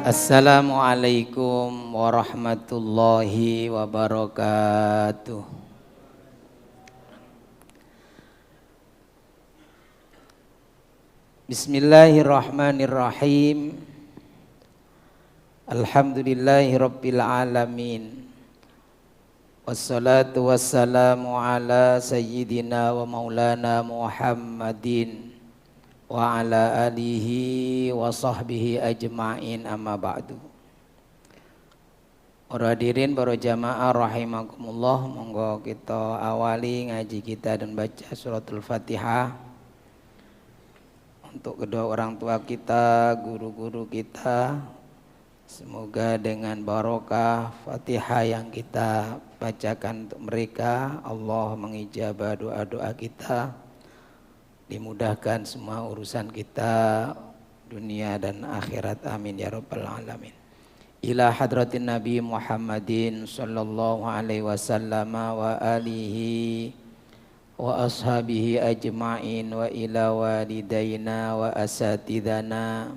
Assalamualaikum warahmatullahi wabarakatuh. Bismillahirrahmanirrahim. Alhamdulillahi rabbil alamin. Wassalatu wassalamu ala sayyidina wa maulana Muhammadin wa ala alihi wa sahbihi ajma'in, amma ba'du. Para hadirin, para jamaah rahimakumullah, monggo kita awali ngaji kita dan baca suratul Fatihah untuk kedua orang tua kita, guru-guru kita. Semoga dengan barokah Fatihah yang kita bacakan untuk mereka, Allah mengijabah doa-doa kita, dimudahkan semua urusan kita dunia dan akhirat, amin ya rabbal alamin. Ila hadratin Nabi Muhammadin sallallahu alaihi wasallam wa alihi wa ashabihi ajma'in, wa ila walidayna wa asatidana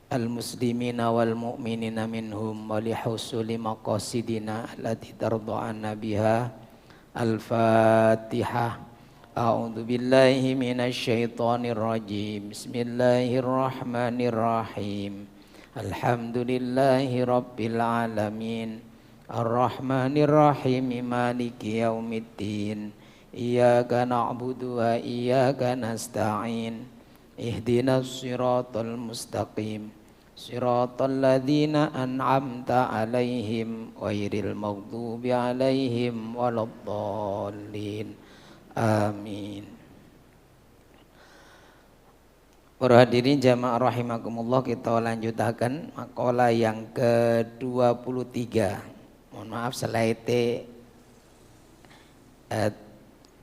al-muslimina wal mu'minina minhum wa lihusuli maqasidina allati tarda'ana biha. Al-Fatihah. A'udzu billahi minasy syaithanir rajim. Bismillahirrahmanirrahim. Alhamdulillahi rabbil alamin. Arrahmanir rahim. Maliki yaumiddin. Iyyaka na'budu wa iyyaka nasta'in. Ihdinas siratal mustaqim. Siratal ladzina an'amta 'alaihim ghairil maghdubi 'alaihim waladdallin. Amin. Para hadirin jamaah rahimakumullah, kita lanjutkan makalah yang ke-23. Mohon maaf slide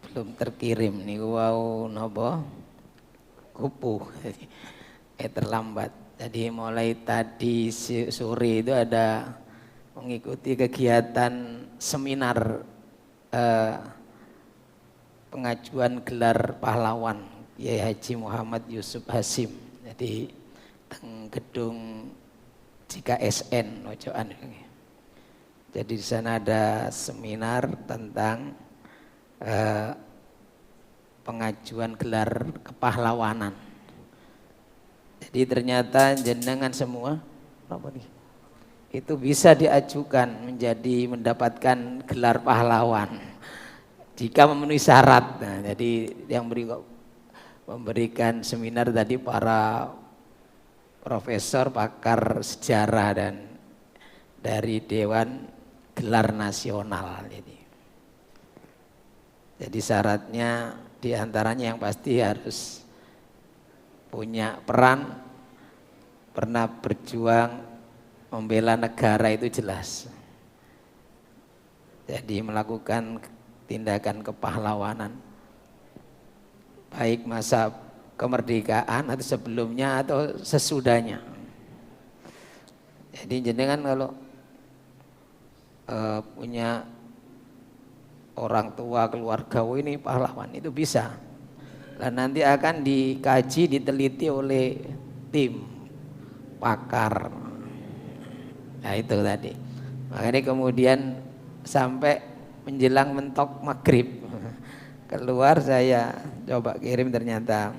belum terkirim nih, wow napa kupu terlambat. Jadi mulai tadi sore itu ada mengikuti kegiatan seminar pengajuan gelar pahlawan Kiai Haji Muhammad Yusuf Hasim. Jadi teng gedung JKSN Ojoan. Jadi di sana ada seminar tentang pengajuan gelar kepahlawanan. Jadi ternyata jenengan semua itu bisa diajukan menjadi mendapatkan gelar pahlawan jika memenuhi syarat. Nah, jadi yang memberikan seminar tadi para profesor pakar sejarah dan dari Dewan Gelar Nasional. Jadi syaratnya diantaranya yang pasti harus punya peran, pernah berjuang membela negara, itu jelas. Jadi melakukan tindakan kepahlawanan baik masa kemerdekaan atau sebelumnya atau sesudahnya. Jadi jenengan kalau punya orang tua, keluarga, ini pahlawan, itu bisa. Dan nanti akan dikaji, diteliti oleh tim pakar. Nah itu tadi. Makanya kemudian sampai menjelang mentok maghrib keluar, saya coba kirim, ternyata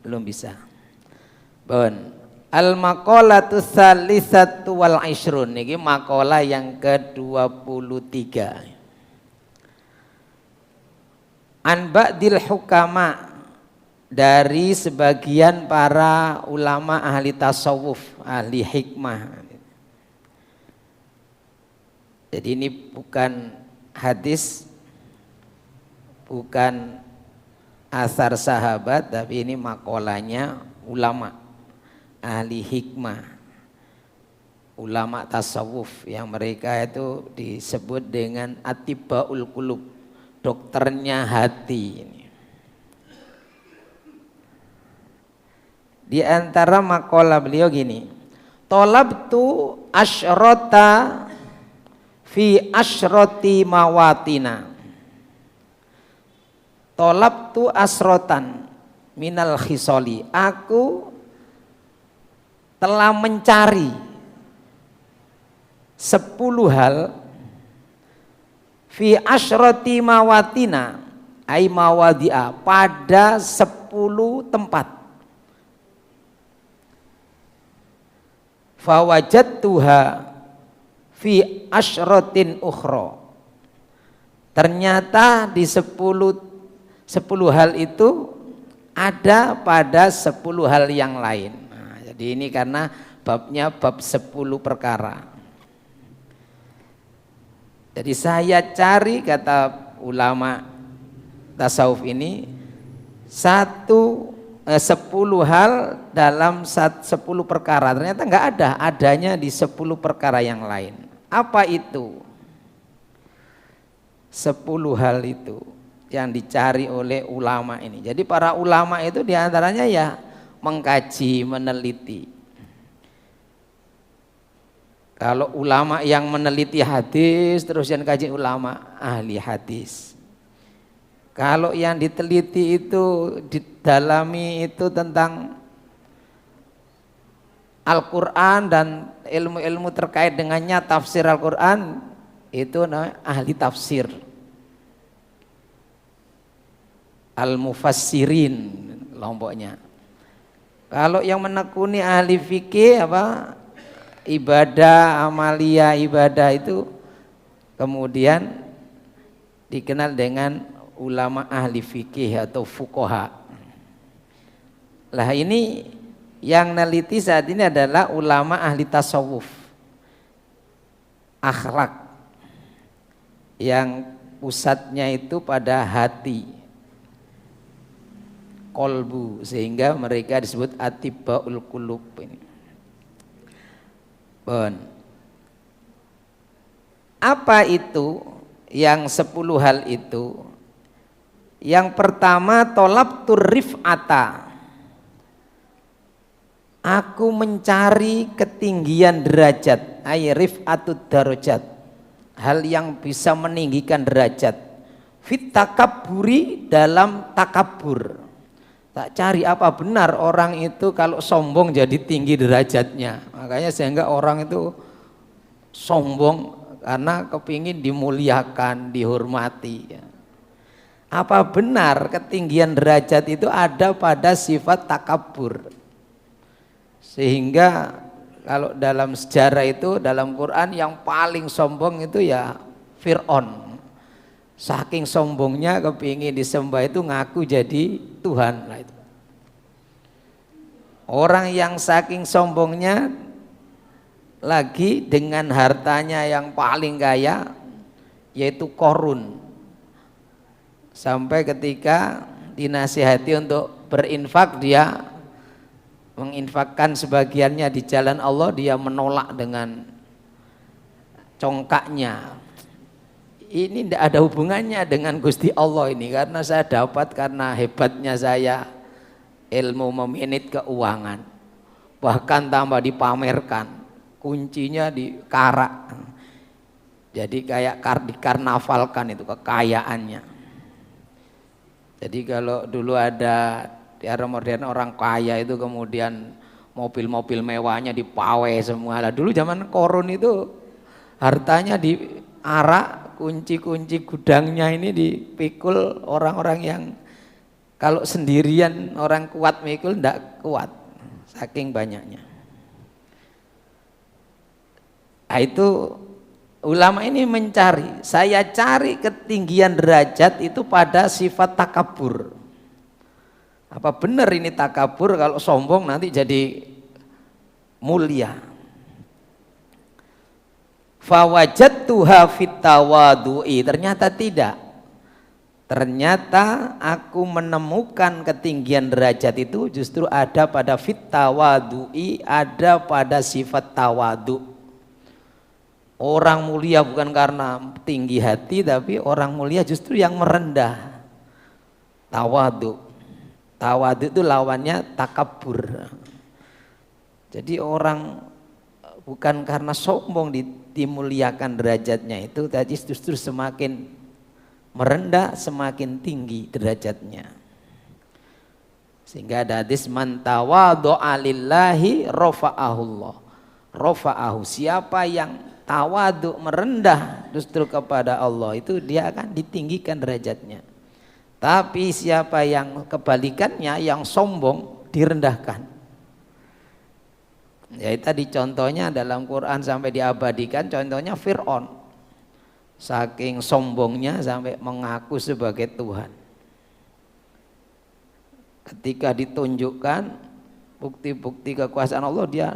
belum bisa. Bon, al-maqalatu tsalisatu wal 'ishrun, niki makalah yang ke-23. An ba'dil hukama, dari sebagian para ulama ahli tasawuf, ahli hikmah. Jadi ini bukan hadis, bukan asar sahabat, tapi ini makolanya ulama ahli hikmah, ulama tasawuf, yang mereka itu disebut dengan atibaul qulub, dokternya hati. Di antara makalah beliau gini, tolabtu asyrota fi asyroti mawatina. Tolabtu asrotan minal khisoli, aku telah mencari 10 hal fi asyrati mawatina ai mawadi'a, pada 10 tempat. Fawajadtuha fi asyratin ukhra, ternyata di 10 hal itu ada pada 10 hal yang lain. Nah, jadi ini karena babnya bab 10 perkara. Jadi saya cari, kata ulama tasawuf ini, 10 hal dalam 10 perkara. Ternyata enggak ada, adanya di 10 perkara yang lain. Apa itu? 10 hal itu yang dicari oleh ulama ini. Jadi para ulama itu diantaranya ya mengkaji, meneliti. Kalau ulama yang meneliti hadis terus yang kaji ulama ahli hadis. Kalau yang diteliti itu didalami itu tentang Al-Quran dan ilmu-ilmu terkait dengannya, tafsir Al-Quran, itu namanya ahli tafsir, al-mufassirin kelompoknya. Kalau yang menekuni ahli fikih ibadah, amalia ibadah, itu kemudian dikenal dengan ulama ahli fikih atau fuqaha. Lah ini yang neliti saat ini adalah ulama ahli tasawuf, akhlak, yang pusatnya itu pada hati, kolbu, sehingga mereka disebut atibaul qulub ini. Bon. Apa itu yang 10 hal itu? Yang pertama, tolabtur rif'ata, aku mencari ketinggian derajat, ay rif'atud darajat, hal yang bisa meninggikan derajat, fit takabburi, dalam takabur. Tak cari apa benar orang itu kalau sombong jadi tinggi derajatnya. Makanya sehingga orang itu sombong karena kepingin dimuliakan, dihormati. Apa benar ketinggian derajat itu ada pada sifat takabur? Sehingga kalau dalam sejarah itu, dalam Quran yang paling sombong itu ya Fir'aun. Saking sombongnya kepingin disembah itu ngaku jadi Tuhan. Orang yang saking sombongnya lagi dengan hartanya yang paling kaya, yaitu Korun. Sampai ketika dinasihati untuk berinfak, dia menginfakkan sebagiannya di jalan Allah, dia menolak dengan congkaknya. Ini tidak ada hubungannya dengan Gusti Allah ini, karena saya dapat karena hebatnya saya ilmu memanage keuangan, bahkan tambah dipamerkan, kuncinya dikarak, jadi kayak dikarnavalkan itu kekayaannya. Jadi kalau dulu ada di era modern orang kaya itu kemudian mobil-mobil mewahnya dipawai semua. Lah dulu zaman Korun itu hartanya diarak, kunci-kunci gudangnya ini dipikul orang-orang yang kalau sendirian orang kuat mikul ndak kuat, saking banyaknya. Nah, itu ulama ini mencari, saya cari ketinggian derajat itu pada sifat takabur. Apa benar ini takabur, kalau sombong nanti jadi mulia. Fawajadtuha fit tawadu'i, ternyata tidak. Ternyata aku menemukan ketinggian derajat itu justru ada pada fit tawadu'i, ada pada sifat tawadu. Orang mulia bukan karena tinggi hati, tapi orang mulia justru yang merendah. Tawadu. Tawadu itu lawannya takabur. Jadi orang bukan karena sombong dimuliakan derajatnya itu, tadi justru semakin merendah semakin tinggi derajatnya. Sehingga ada hadis man tawadhu'a lillahi rafa'ahullah. Rafa'ahu, siapa yang tawadhu merendah justru kepada Allah itu dia akan ditinggikan derajatnya. Tapi siapa yang kebalikannya, yang sombong, direndahkan. Ya tadi contohnya dalam Quran sampai diabadikan, contohnya Fir'aun. Saking sombongnya sampai mengaku sebagai Tuhan. Ketika ditunjukkan bukti-bukti kekuasaan Allah, dia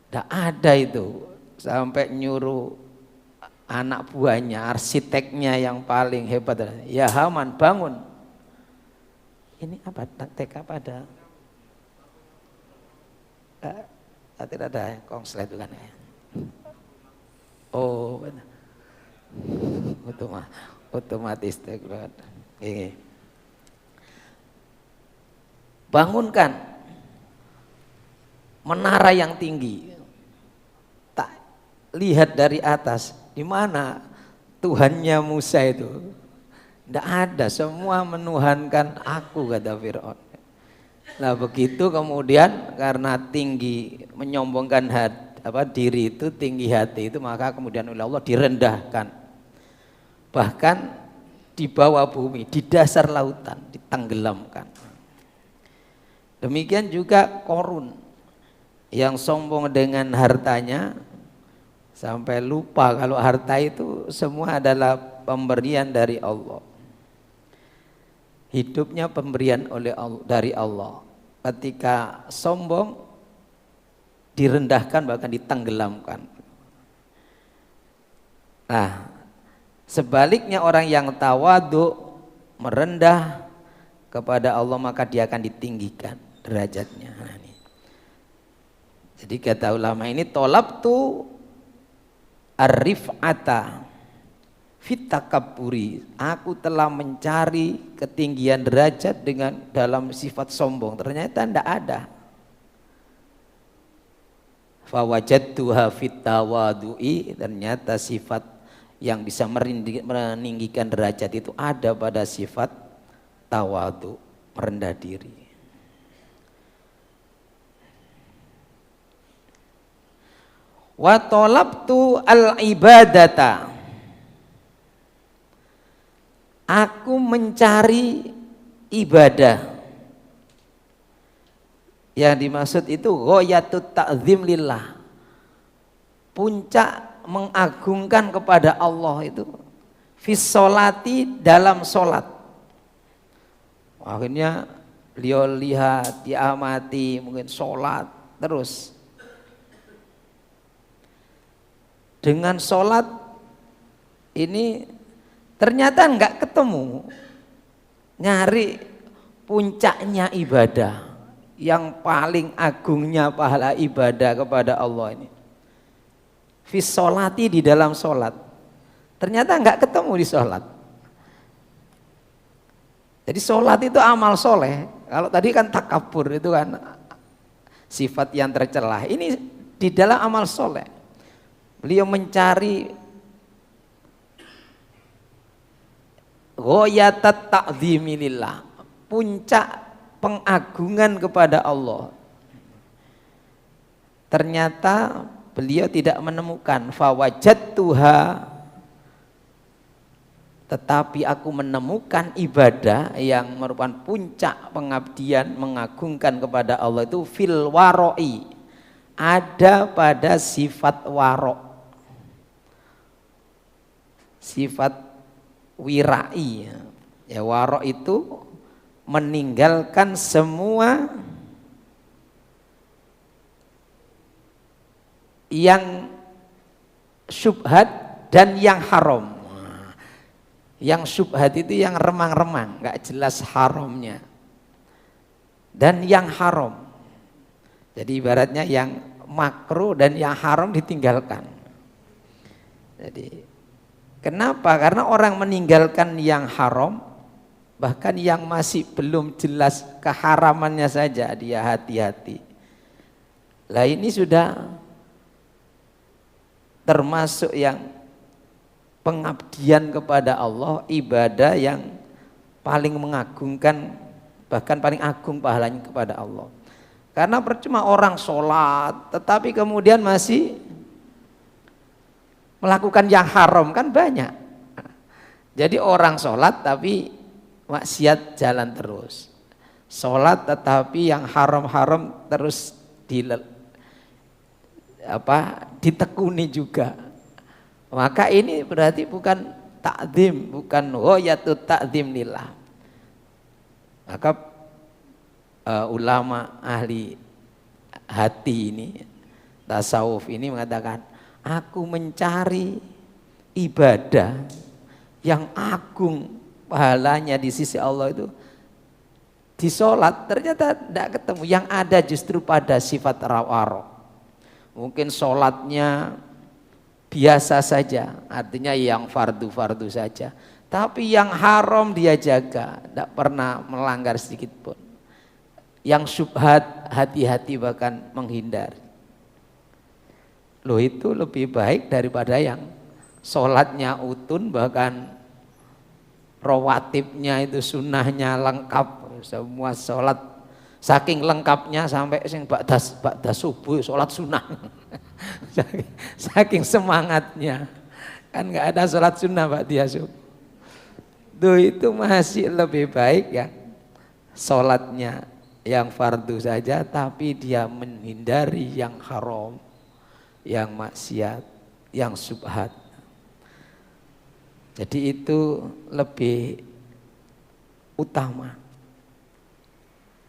tidak ada itu. Sampai nyuruh anak buahnya, arsiteknya yang paling hebat, ya Haman bangun. Ini apa? TK pada? Tidak ada konslet bukan ya? Oh benar. Otomatis TK. Ini. Bangunkan menara yang tinggi. Tak lihat dari atas. Di mana Tuhannya Musa itu? Tidak ada, semua menuhankan aku, kata Fir'aun. Nah begitu kemudian karena tinggi menyombongkan diri itu, tinggi hati itu, maka kemudian oleh Allah direndahkan. Bahkan di bawah bumi, di dasar lautan ditenggelamkan. Demikian juga Korun yang sombong dengan hartanya sampai lupa kalau harta itu semua adalah pemberian dari Allah. Hidupnya pemberian dari Allah. Ketika sombong direndahkan bahkan ditenggelamkan. Nah, sebaliknya orang yang tawadhu merendah kepada Allah maka dia akan ditinggikan derajatnya. Nah, ini. Jadi kata ulama ini tolabtu ar-rif'ata fit takabburi, aku telah mencari ketinggian derajat dengan dalam sifat sombong, ternyata tidak ada. Fawajadtuha fit tawadu'i, ternyata sifat yang bisa meninggikan derajat itu ada pada sifat tawadu, merendah diri. Wa talabtu al-ibadata, aku mencari ibadah. Yang dimaksud itu ghayatut ta'zim lillah, puncak mengagungkan kepada Allah itu fis sholati, dalam sholat. Akhirnya beliau lihat, diamati, mungkin sholat terus. Dengan sholat ini ternyata enggak ketemu, nyari puncaknya ibadah, yang paling agungnya pahala ibadah kepada Allah ini. Fis sholati, di dalam sholat, ternyata enggak ketemu di sholat. Jadi sholat itu amal soleh. Kalau tadi kan takabur itu kan sifat yang tercelah. Ini di dalam amal soleh. Beliau mencari ghayatat ta'zimilillah, puncak pengagungan kepada Allah. Ternyata beliau tidak menemukan fawajadtuha, tetapi aku menemukan ibadah yang merupakan puncak pengabdian mengagungkan kepada Allah itu fil waroi, ada pada sifat waro, sifat wirai. Ya, waro itu meninggalkan semua yang syubhat dan yang haram. Yang syubhat itu yang remang-remang, nggak jelas haramnya. Dan yang haram. Jadi ibaratnya yang makruh dan yang haram ditinggalkan. Jadi kenapa? Karena orang meninggalkan yang haram, bahkan yang masih belum jelas keharamannya saja dia hati-hati. Lah ini sudah termasuk yang pengabdian kepada Allah, ibadah yang paling mengagungkan bahkan paling agung pahalanya kepada Allah. Karena percuma orang sholat tetapi kemudian masih melakukan yang haram, kan banyak. Jadi orang sholat tapi maksiat jalan terus, sholat tetapi yang haram-haram terus ditekuni juga, maka ini berarti bukan ta'zim, bukan ghayatut ta'zim lillah. Maka ulama ahli hati ini, tasawuf ini mengatakan, aku mencari ibadah yang agung pahalanya di sisi Allah itu di sholat, ternyata tidak ketemu. Yang ada justru pada sifat rawaro. Mungkin sholatnya biasa saja, artinya yang fardu-fardu saja, tapi yang haram dia jaga, tidak pernah melanggar sedikit pun. Yang syubhat hati-hati bahkan menghindari. Loh, itu lebih baik daripada yang sholatnya utun, bahkan rawatibnya itu sunnahnya lengkap, semua sholat saking lengkapnya sampai sing ba'da subuh sholat sunnah. Saking semangatnya, kan nggak ada sholat sunnah ba'da subuh. Itu masih lebih baik ya sholatnya yang fardu saja, tapi dia menghindari yang haram, yang maksiat, yang subhat. Jadi itu lebih utama.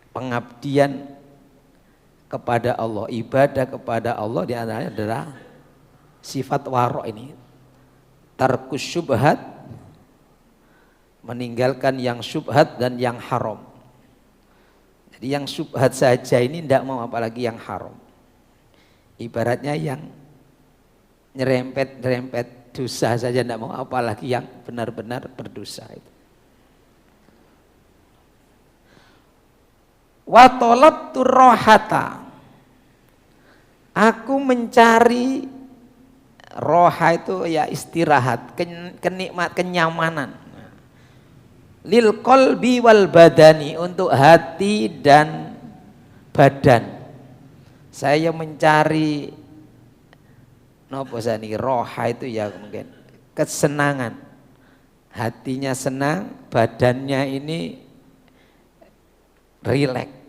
Pengabdian kepada Allah, ibadah kepada Allah di antaranya adalah sifat waro ini. Tarkus syubhat, meninggalkan yang syubhat dan yang haram. Jadi yang syubhat saja ini tidak mau, apalagi yang haram. Ibaratnya yang nyerempet dosa saja tidak mau, apalagi yang benar-benar berdosa itu. Wa talabtu rohata, aku mencari roha itu ya istirahat, kenyamanan. Lil qalbi wal badani, untuk hati dan badan. Saya mencari nopo sani roha itu ya mungkin kesenangan, hatinya senang, badannya ini rileks,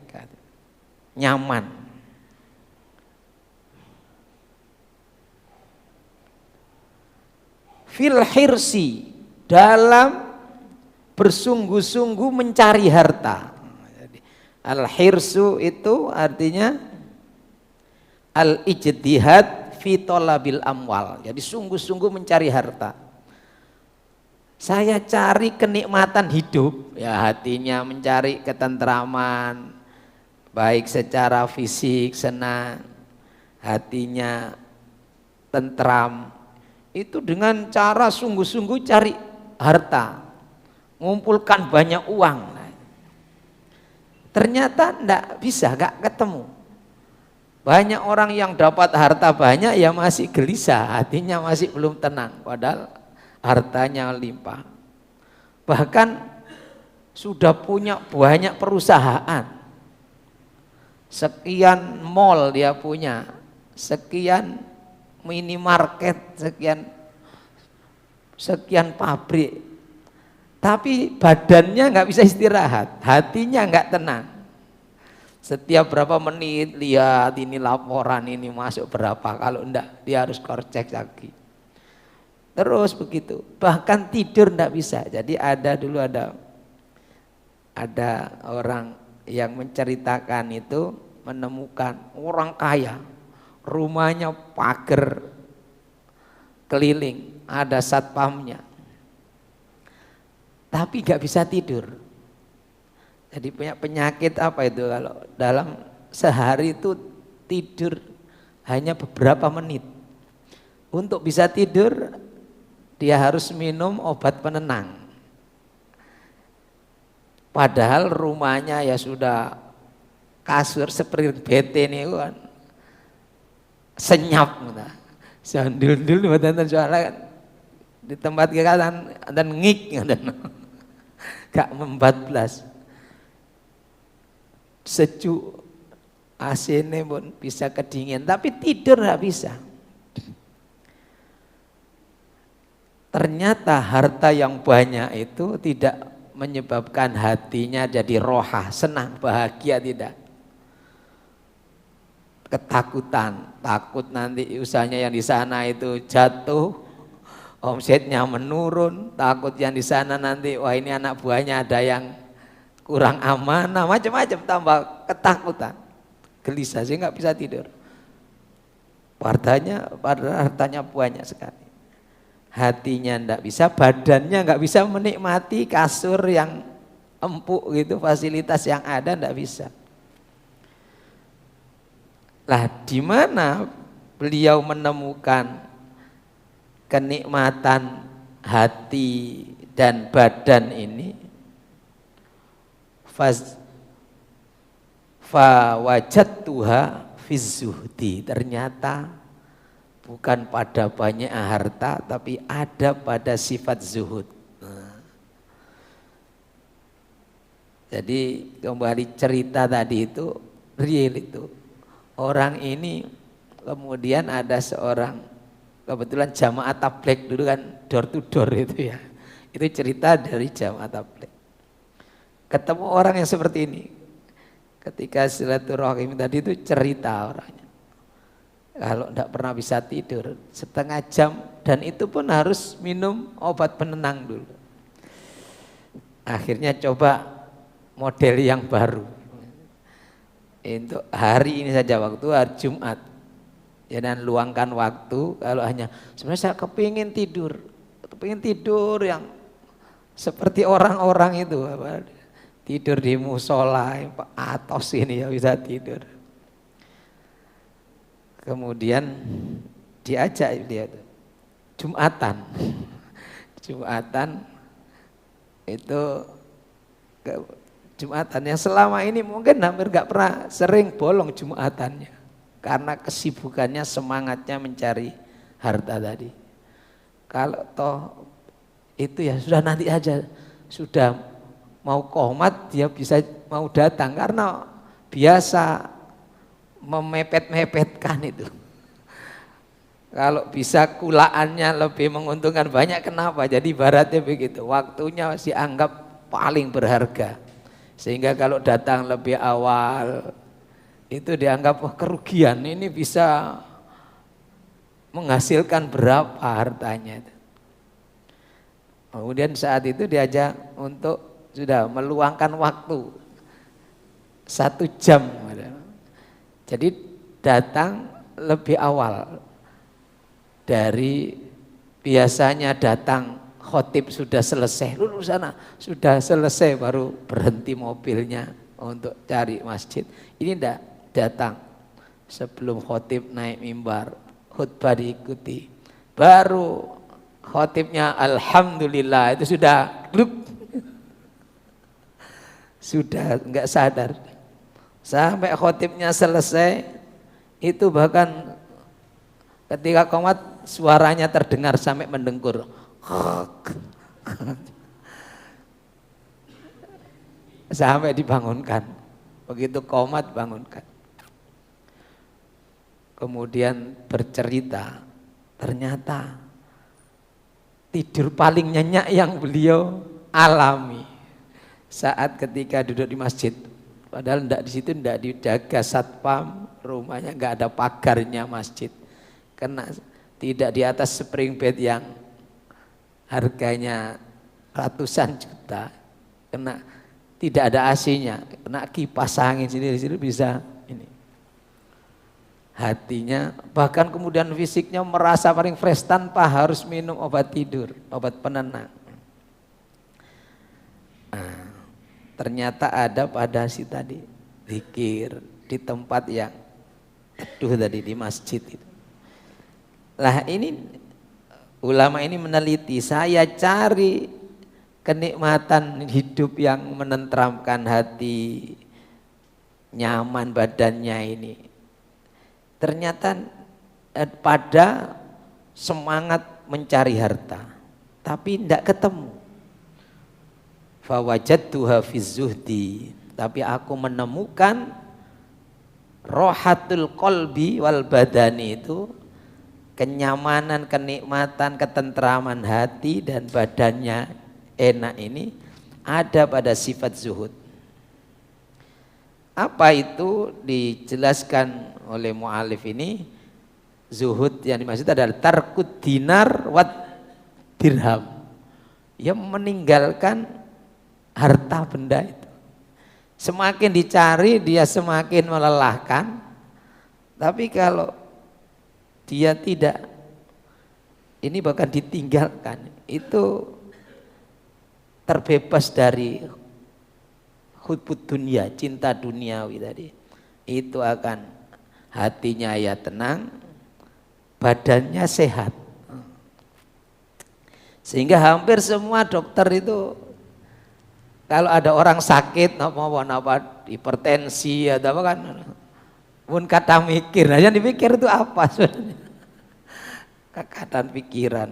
nyaman. Fil hirsi, dalam bersungguh-sungguh mencari harta. Al hirsu itu artinya al ijtihad fi talabil amwal. Jadi sungguh-sungguh mencari harta. Saya cari kenikmatan hidup, ya hatinya mencari ketentraman, baik secara fisik senang, hatinya tentram. Itu dengan cara sungguh-sungguh cari harta, ngumpulkan banyak uang. Ternyata enggak bisa, enggak ketemu. Banyak orang yang dapat harta banyak ya masih gelisah, hatinya masih belum tenang, padahal hartanya limpah. Bahkan sudah punya banyak perusahaan, sekian mall dia punya, sekian minimarket, sekian pabrik, tapi badannya nggak bisa istirahat, hatinya nggak tenang. Setiap berapa menit lihat ini laporan ini masuk berapa, kalau enggak dia harus cek lagi. Terus begitu, bahkan tidur enggak bisa. Jadi dulu ada orang yang menceritakan itu, menemukan orang kaya, rumahnya pagar keliling, ada satpamnya, tapi nggak bisa tidur. Jadi punya penyakit apa itu, kalau dalam sehari itu tidur hanya beberapa menit. Untuk bisa tidur dia harus minum obat penenang. Padahal rumahnya ya sudah kasur seperti bete nih kan, senyap, sandul-dul buatan soalnya di tempat kita dan ngik, gak 14. sejuk, AC-nya pun bisa kedingin, tapi tidur nggak bisa. Ternyata harta yang banyak itu tidak menyebabkan hatinya jadi rohah, senang, bahagia, tidak. Ketakutan, takut nanti usahanya yang di sana itu jatuh, omsetnya menurun, takut yang di sana nanti wah ini anak buahnya ada yang kurang amanah, macam-macam, tambah ketakutan, gelisah, saya nggak bisa tidur. Hartanya banyak sekali. Hatinya ndak bisa, badannya nggak bisa menikmati kasur yang empuk gitu, fasilitas yang ada ndak bisa. Lah di mana beliau menemukan kenikmatan hati dan badan ini? Fa wajadtuha fi zuhdi. Ternyata bukan pada banyak harta, tapi ada pada sifat zuhud. Jadi kembali cerita tadi itu real itu. Orang ini kemudian ada seorang, kebetulan jamaah tabligh dulu kan door to door itu ya. Itu cerita dari jamaah tabligh. Ketemu orang yang seperti ini. Ketika silaturahim tadi itu cerita orangnya. Kalau tidak pernah bisa tidur setengah jam, dan itu pun harus minum obat penenang dulu. Akhirnya coba model yang baru. Untuk hari ini saja, waktu hari Jumat. Ya, dan luangkan waktu, kalau hanya sebenarnya saya kepingin tidur yang seperti orang-orang itu, tidur di musola, atos ini ya bisa tidur. Kemudian diajak dia Jumatan itu Jumatan yang selama ini mungkin hampir gak pernah sering bolong Jumatannya karena kesibukannya, semangatnya mencari harta tadi. Kalau toh itu ya sudah, nanti aja, sudah mau qomat dia bisa mau datang karena biasa memepet-mepetkan itu. Kalau bisa kulaannya lebih menguntungkan banyak, kenapa? Jadi baratnya begitu, waktunya masih anggap paling berharga. Sehingga kalau datang lebih awal itu dianggap wah kerugian, ini bisa menghasilkan berapa hartanya. Kemudian saat itu diajak untuk sudah meluangkan waktu 1 jam. Jadi datang lebih awal dari biasanya, datang khotib sudah selesai, lulus sana sudah selesai baru berhenti mobilnya untuk cari masjid. Ini enggak, datang sebelum khotib naik mimbar, khutbah diikuti, baru khotibnya alhamdulillah itu sudah sudah enggak sadar. Sampai khotibnya selesai, itu bahkan ketika qomat suaranya terdengar sampai mendengkur. Sampai dibangunkan. Begitu qomat bangunkan. Kemudian bercerita, ternyata tidur paling nyenyak yang beliau alami saat ketika duduk di masjid. Padahal enggak, di situ enggak dijaga satpam, rumahnya enggak ada pagarnya masjid. Karena tidak di atas spring bed yang harganya ratusan juta. Karena tidak ada AC-nya, kena kipas angin sendiri bisa ini. Hatinya, bahkan kemudian fisiknya merasa paling fresh tanpa harus minum obat tidur, obat penenang. Ternyata ada pada si tadi zikir di tempat yang teduh tadi, di masjid itu. Lah ini ulama ini meneliti, saya cari kenikmatan hidup yang menenteramkan hati, nyaman badannya ini. Ternyata pada semangat mencari harta, tapi tidak ketemu. Fawajadtuha fi zuhdi. tapi aku menemukan rohatul qalbi wal badani, itu kenyamanan, kenikmatan, ketentraman hati dan badannya enak ini ada pada sifat zuhud. Apa itu? Dijelaskan oleh mu'alif ini, zuhud yang dimaksud adalah tarkud dinar wat dirham, yang meninggalkan harta benda itu. Semakin dicari dia semakin melelahkan, tapi kalau dia tidak, ini bahkan ditinggalkan, itu terbebas dari hubbud dunia, cinta duniawi tadi. Itu akan hatinya ya tenang, badannya sehat. Sehingga hampir semua dokter itu kalau ada orang sakit napa hipertensi atau apa kan, pun kata mikir, nah yang dipikir itu apa sebenarnya? Kekatan pikiran.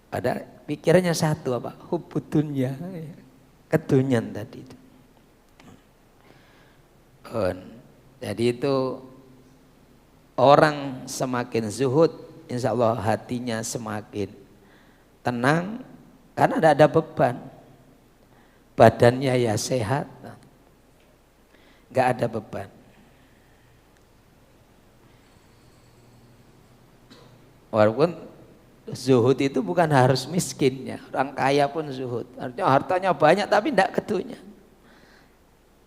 Ada pikirannya satu, apa? Hubbud dunya, kedunyan tadi itu. Jadi itu orang semakin zuhud, insya Allah hatinya semakin tenang karena tidak ada beban. Badannya ya sehat, nggak ada beban. Walaupun zuhud itu bukan harus miskin ya, orang kaya pun zuhud. Artinya hartanya banyak tapi tidak kedunya.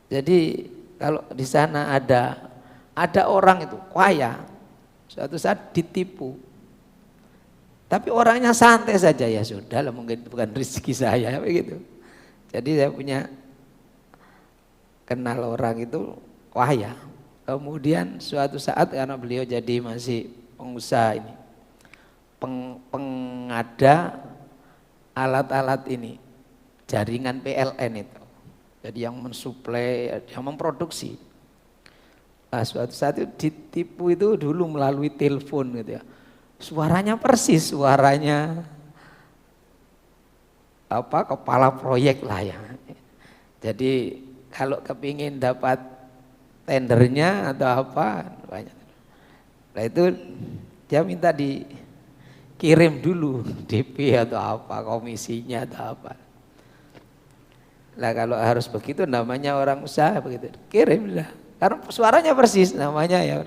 Jadi kalau di sana ada orang itu kaya, suatu saat ditipu. Tapi orangnya santai saja, ya sudah lah, mungkin bukan rezeki saya begitu. Jadi saya punya kenal orang itu kaya. Kemudian suatu saat karena beliau jadi masih pengusaha ini, pengada alat-alat ini, jaringan PLN itu. Jadi yang mensuplai, yang memproduksi. Nah, suatu saat itu ditipu itu dulu melalui telepon gitu ya. Suaranya persis suaranya kepala proyek lah ya. Jadi kalau kepingin dapat tendernya atau apa banyak. Nah itu dia minta dikirim dulu DP atau apa, komisinya atau apa. Lah kalau harus begitu namanya orang usaha begitu, kirim lah. Karena suaranya persis namanya ya.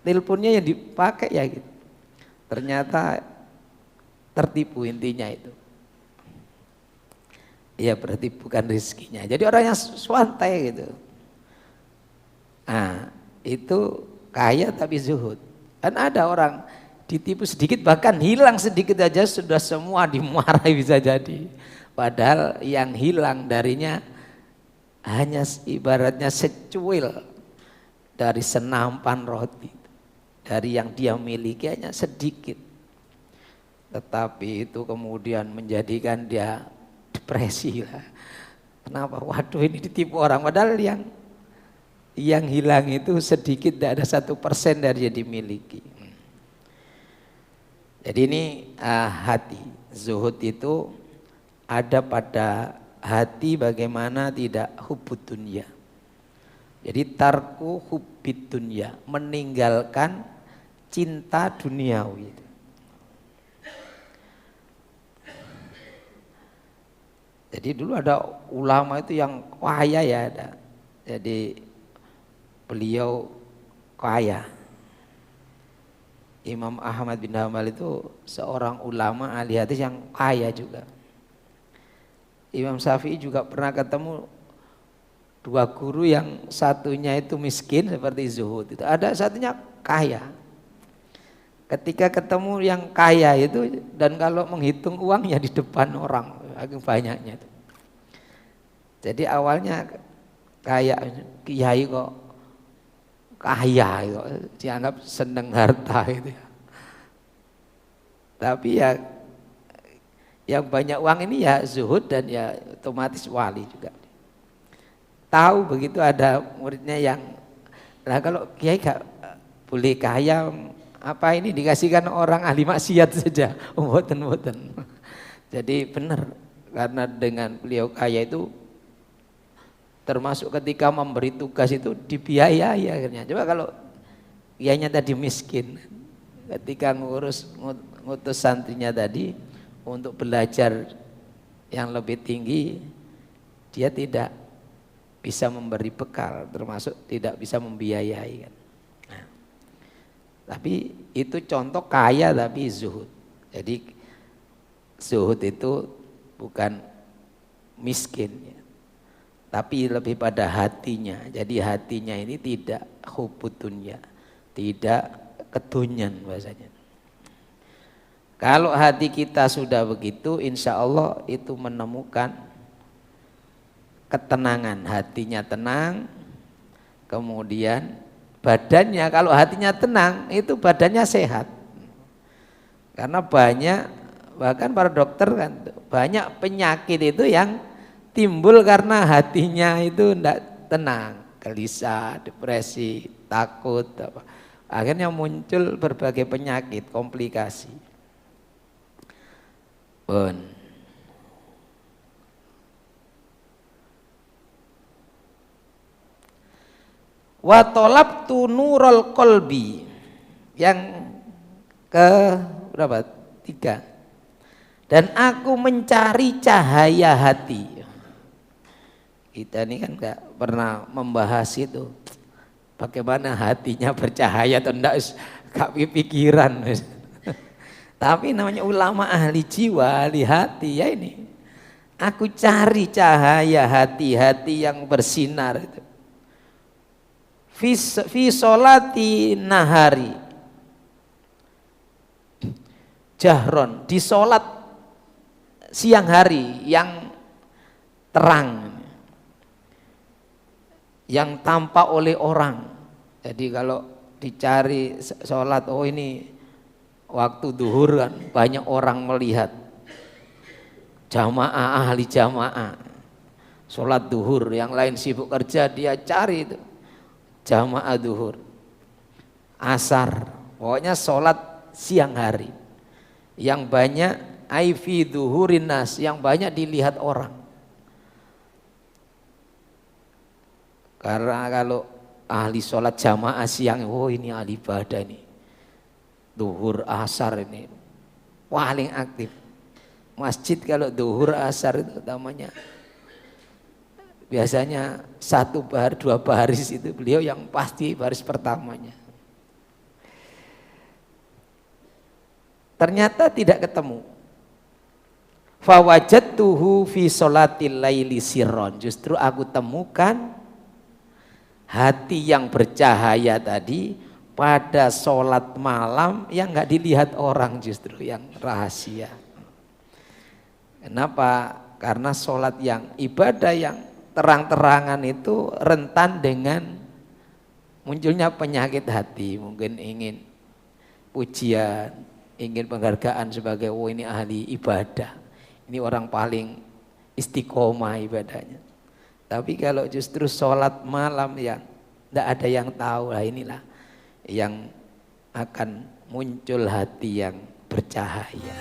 Teleponnya yang dipakai ya gitu. Ternyata tertipu intinya itu. Ya berarti bukan rezekinya. Jadi orang yang santai gitu. Nah itu kaya tapi zuhud. Kan ada orang ditipu sedikit bahkan hilang sedikit aja sudah semua dimarahi bisa jadi. Padahal yang hilang darinya hanya ibaratnya secuil dari senampan roti. Dari yang dia miliki hanya sedikit. Tetapi itu kemudian menjadikan dia depresi lah. Kenapa? Waduh ini ditipu orang. Padahal yang hilang itu sedikit, tidak ada 1% dari yang dimiliki. Jadi ini hati. Zuhud itu ada pada hati bagaimana tidak hubbud dunya. Jadi tarku hubbid dunya, meninggalkan cinta duniawi. Jadi dulu ada ulama itu yang kaya ya ada. Jadi beliau kaya. Imam Ahmad bin Hanbal itu seorang ulama ahli hadis yang kaya juga. Imam Syafi'i juga pernah ketemu dua guru yang satunya itu miskin seperti Zuhud itu, ada satunya kaya. Ketika ketemu yang kaya itu dan kalau menghitung uangnya di depan orang agak banyaknya itu. Jadi awalnya kaya kiai kok kaya kok dianggap seneng harta itu ya. Tapi ya yang banyak uang ini ya zuhud dan ya otomatis wali juga. Tahu begitu ada muridnya yang lah kalau kiai gak boleh kaya apa ini dikasihkan orang ahli maksiat saja. Mboten. Jadi benar karena dengan beliau kaya itu Termasuk ketika memberi tugas itu dibiayai akhirnya. Coba kalau kiainya tadi miskin, ketika ngutus santrinya tadi untuk belajar yang lebih tinggi, dia tidak bisa memberi bekal, termasuk tidak bisa membiayai kan. Nah, tapi itu contoh kaya tapi zuhud. Jadi zuhud itu bukan miskin ya, tapi lebih pada hatinya. Jadi hatinya ini tidak hubud dunya, tidak kedunyan bahasanya. Kalau hati kita sudah begitu, insya Allah itu menemukan ketenangan, hatinya tenang, kemudian badannya, kalau hatinya tenang itu badannya sehat. Karena banyak, bahkan para dokter kan, banyak penyakit itu yang timbul karena hatinya itu tidak tenang, gelisah, depresi, takut, akhirnya muncul berbagai penyakit, komplikasi. Wa tolabtu nurul qalbi, yang ke berapa? 3. Dan aku mencari cahaya hati. Kita ini kan gak pernah membahas itu, bagaimana hatinya bercahaya atau enggak, gak pikiran. Tapi namanya ulama ahli jiwa, ahli hati ya ini. Aku cari cahaya hati-hati yang bersinar itu. Fi sholati nahari, jahron, di sholat siang hari yang terang, yang tampak oleh orang. Jadi kalau dicari sholat, oh ini waktu duhur kan banyak orang melihat, jamaah, ahli jamaah sholat duhur, yang lain sibuk kerja, dia cari itu jamaah duhur, asar, pokoknya sholat siang hari yang banyak, aifi duhurin nas, yang banyak dilihat orang. Karena kalau ahli sholat jamaah siang, oh ini ahli ibadah nih, duhur asar ini paling aktif. Masjid kalau duhur asar itu namanya biasanya 1 bar 2 baris, itu beliau yang pasti baris pertamanya. Ternyata tidak ketemu. Fawajadtuhu fi sholatil laili sirron, justru aku temukan hati yang bercahaya tadi pada sholat malam yang nggak dilihat orang, justru yang rahasia. Kenapa? Karena sholat yang ibadah yang terang-terangan itu rentan dengan munculnya penyakit hati. Mungkin ingin pujian, ingin penghargaan sebagai oh ini ahli ibadah, ini orang paling istiqomah ibadahnya. Tapi kalau justru sholat malam yang tidak ada yang tahu, lah inilah yang akan muncul hati yang bercahaya.